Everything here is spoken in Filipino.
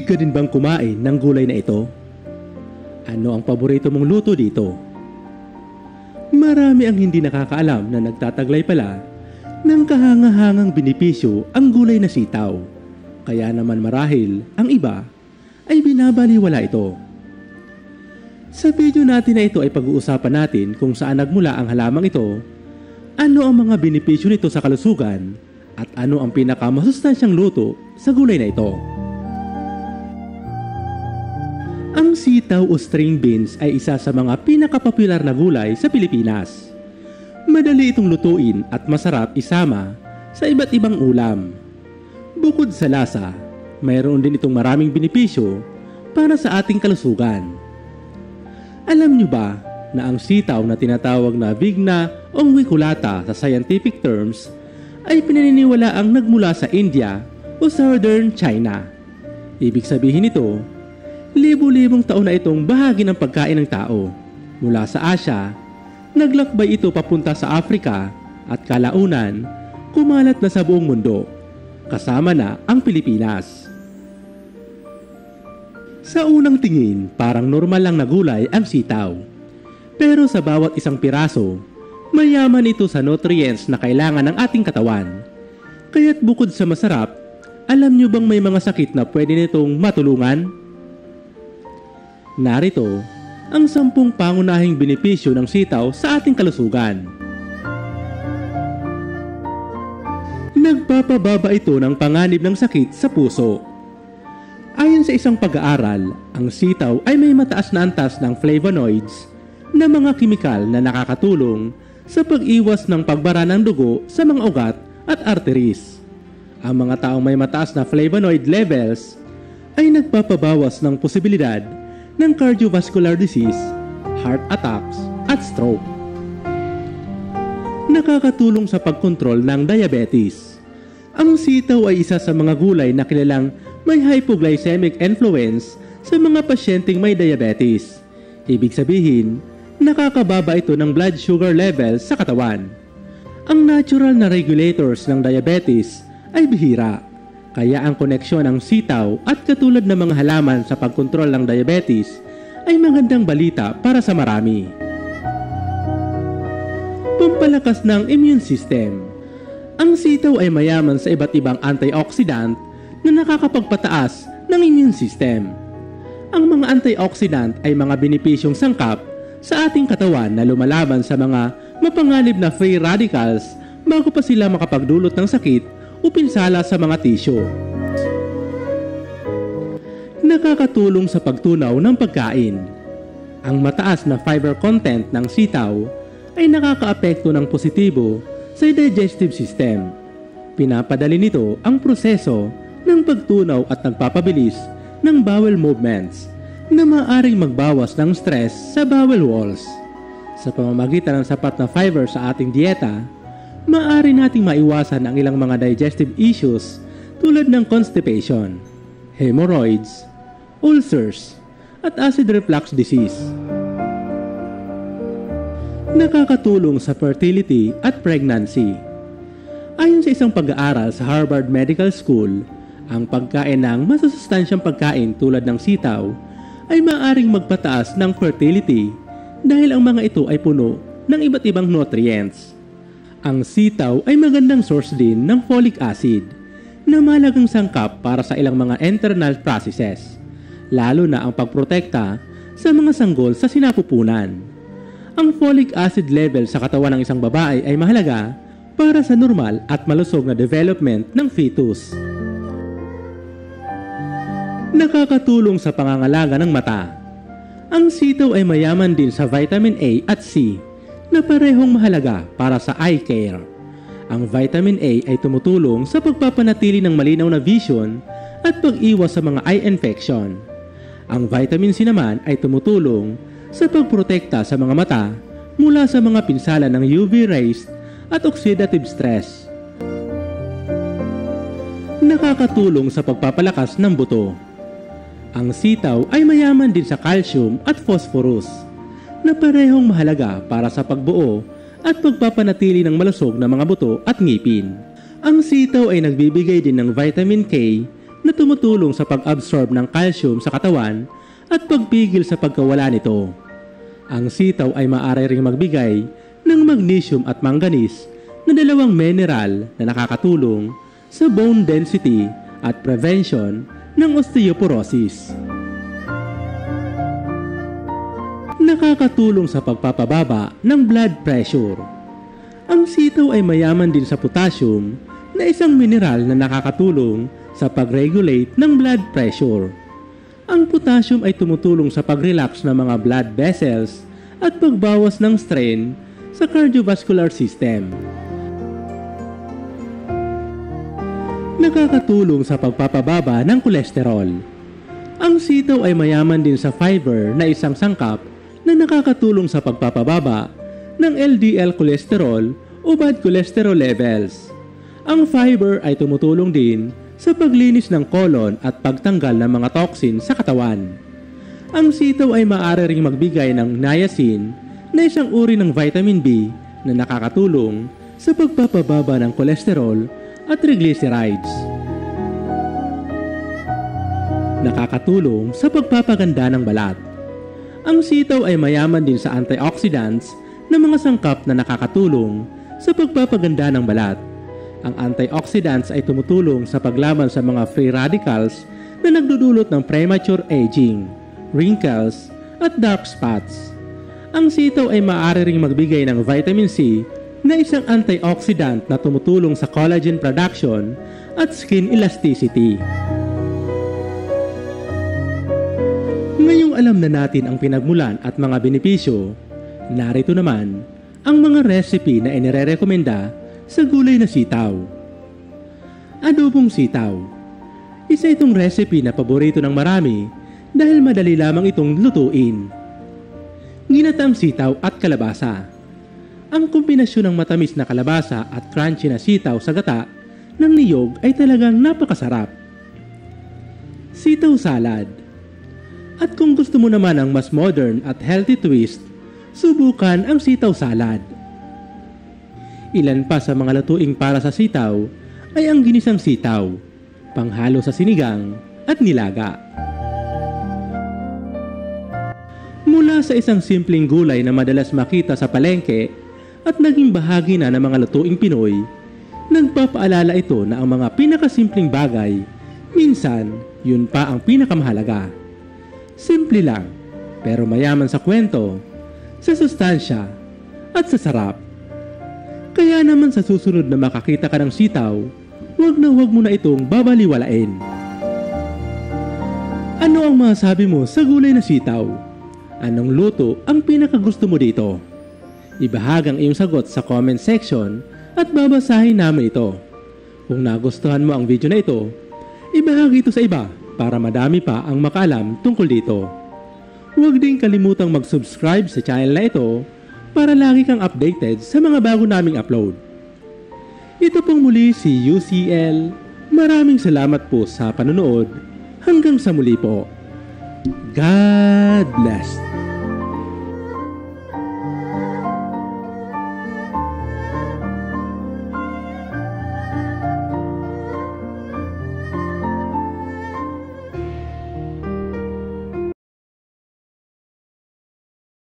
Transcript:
Mahilig ka din bang kumain ng gulay na ito? Ano ang paborito mong luto dito? Marami ang hindi nakakaalam na nagtataglay pala ng kahangahangang benepisyo ang gulay na sitaw. Kaya naman marahil ang iba ay binabaliwala ito. Sa video natin na ito ay pag-uusapan natin kung saan nagmula ang halamang ito, ano ang mga benepisyo nito sa kalusugan, at ano ang pinakamasustansyang luto sa gulay na ito. Ang sitaw o string beans ay isa sa mga pinakapopular na gulay sa Pilipinas. Madali itong lutuin at masarap isama sa iba't ibang ulam. Bukod sa lasa, mayroon din itong maraming benepisyo para sa ating kalusugan. Alam niyo ba na ang sitaw na tinatawag na Vigna unguiculata sa scientific terms ay pinaniniwalaang nagmula sa India o Southern China? Ibig sabihin nito, libo-libong taon na itong bahagi ng pagkain ng tao. Mula sa Asia, naglakbay ito papunta sa Africa at kalaunan, kumalat na sa buong mundo, kasama na ang Pilipinas. Sa unang tingin, parang normal lang na gulay ang sitaw. Pero sa bawat isang piraso, mayaman ito sa nutrients na kailangan ng ating katawan. Kaya't bukod sa masarap, alam nyo bang may mga sakit na pwede nitong matulungan? Narito ang 10 pangunahing benepisyo ng sitaw sa ating kalusugan. Nagpapababa ito ng panganib ng sakit sa puso. Ayon sa isang pag-aaral, ang sitaw ay may mataas na antas ng flavonoids na mga kimikal na nakakatulong sa pag-iwas ng pagbara ng dugo sa mga ugat at arteries. Ang mga taong may mataas na flavonoid levels ay nagpapabawas ng posibilidad ng cardiovascular disease, heart attacks, at stroke. Nakakatulong sa pagkontrol ng diabetes. Ang sitaw ay isa sa mga gulay na kilalang may hypoglycemic influence sa mga pasyenteng may diabetes. Ibig sabihin, nakakababa ito ng blood sugar levels sa katawan. Ang natural na regulators ng diabetes ay bihira. Kaya ang koneksyon ng sitaw at katulad ng mga halaman sa pagkontrol ng diabetes ay magandang balita para sa marami. Pampalakas ng immune system. Ang sitaw ay mayaman sa iba't ibang antioxidant na nakakapagpataas ng immune system. Ang mga antioxidant ay mga benepisyong sangkap sa ating katawan na lumalaban sa mga mapanganib na free radicals bago pa sila makapagdulot ng sakit o pinsala sa mga tisyo. Nakakatulong sa pagtunaw ng pagkain. Ang mataas na fiber content ng sitaw ay nakakaapekto ng positibo sa digestive system. Pinapadali nito ang proseso ng pagtunaw at nagpapabilis ng bowel movements na maaaring magbawas ng stress sa bowel walls. Sa pamamagitan ng sapat na fiber sa ating dieta, maaari nating maiwasan ang ilang mga digestive issues tulad ng constipation, hemorrhoids, ulcers, at acid reflux disease. Nakakatulong sa fertility at pregnancy. Ayon sa isang pag-aaral sa Harvard Medical School, ang pagkain ng masusustansyang pagkain tulad ng sitaw ay maaaring magpataas ng fertility dahil ang mga ito ay puno ng iba't ibang nutrients. Ang sitaw ay magandang source din ng folic acid na mahalagang sangkap para sa ilang mga internal processes, lalo na ang pagprotekta sa mga sanggol sa sinapupunan. Ang folic acid level sa katawan ng isang babae ay mahalaga para sa normal at malusog na development ng fetus. Nakakatulong sa pangangalaga ng mata. Ang sitaw ay mayaman din sa vitamin A at C na parehong mahalaga para sa eye care. Ang vitamin A ay tumutulong sa pagpapanatili ng malinaw na vision at pag-iwas sa mga eye infection. Ang vitamin C naman ay tumutulong sa pagprotekta sa mga mata mula sa mga pinsala ng UV rays at oxidative stress. Nakakatulong sa pagpapalakas ng buto. Ang sitaw ay mayaman din sa calcium at phosphorus na parehong mahalaga para sa pagbuo at pagpapanatili ng malusog na mga buto at ngipin. Ang sitaw ay nagbibigay din ng vitamin K na tumutulong sa pag-absorb ng calcium sa katawan at pagpigil sa pagkawala nito. Ang sitaw ay maaari ring magbigay ng magnesium at manganese na dalawang mineral na nakakatulong sa bone density at prevention ng osteoporosis. Nakakatulong sa pagpapababa ng blood pressure. Ang sitaw ay mayaman din sa potassium na isang mineral na nakakatulong sa pag-regulate ng blood pressure. Ang potassium ay tumutulong sa pag-relax ng mga blood vessels at pagbawas ng strain sa cardiovascular system. Nakakatulong sa pagpapababa ng kolesterol. Ang sitaw ay mayaman din sa fiber na isang sangkap na nakakatulong sa pagpapababa ng LDL cholesterol o bad cholesterol levels. Ang fiber ay tumutulong din sa paglinis ng colon at pagtanggal ng mga toxin sa katawan. Ang sitaw ay maaari ring magbigay ng niacin na isang uri ng vitamin B na nakakatulong sa pagpapababa ng kolesterol at triglycerides. Nakakatulong sa pagpapaganda ng balat. Ang sitaw ay mayaman din sa antioxidants na mga sangkap na nakakatulong sa pagpapaganda ng balat. Ang antioxidants ay tumutulong sa paglaban sa mga free radicals na nagdudulot ng premature aging, wrinkles, at dark spots. Ang sitaw ay maaari ring magbigay ng vitamin C na isang antioxidant na tumutulong sa collagen production at skin elasticity. Ngayong alam na natin ang pinagmulan at mga benepisyo, narito naman ang mga recipe na inirerekomenda sa gulay na sitaw. Adobong sitaw. Isa itong recipe na paborito ng marami dahil madali lamang itong lutuin. Ginataang sitaw at kalabasa. Ang kombinasyon ng matamis na kalabasa at crunchy na sitaw sa gata ng niyog ay talagang napakasarap. Sitaw salad. At kung gusto mo naman ang mas modern at healthy twist, subukan ang sitaw salad. Ilan pa sa mga lutuing para sa sitaw ay ang ginisang sitaw, panghalo sa sinigang at nilaga. Mula sa isang simpleng gulay na madalas makita sa palengke at naging bahagi na ng mga lutuing Pinoy, nagpapaalala ito na ang mga pinakasimpleng bagay, minsan yun pa ang pinakamahalaga. Simple lang, pero mayaman sa kwento, sa sustansya at sa sarap. Kaya naman sa susunod na makakita ka ng sitaw, wag mo na itong babaliwalain. Ano ang masasabi mo sa gulay na sitaw? Anong luto ang pinakagusto mo dito? Ibahagi ang iyong sagot sa comment section at babasahin namin ito. Kung nagustuhan mo ang video na ito, ibahagi ito sa iba para madami pa ang makaalam tungkol dito. Huwag din kalimutang mag-subscribe sa channel na ito para lagi kang updated sa mga bago naming upload. Ito pong muli si UCL. Maraming salamat po sa panonood. Hanggang sa muli po. God bless.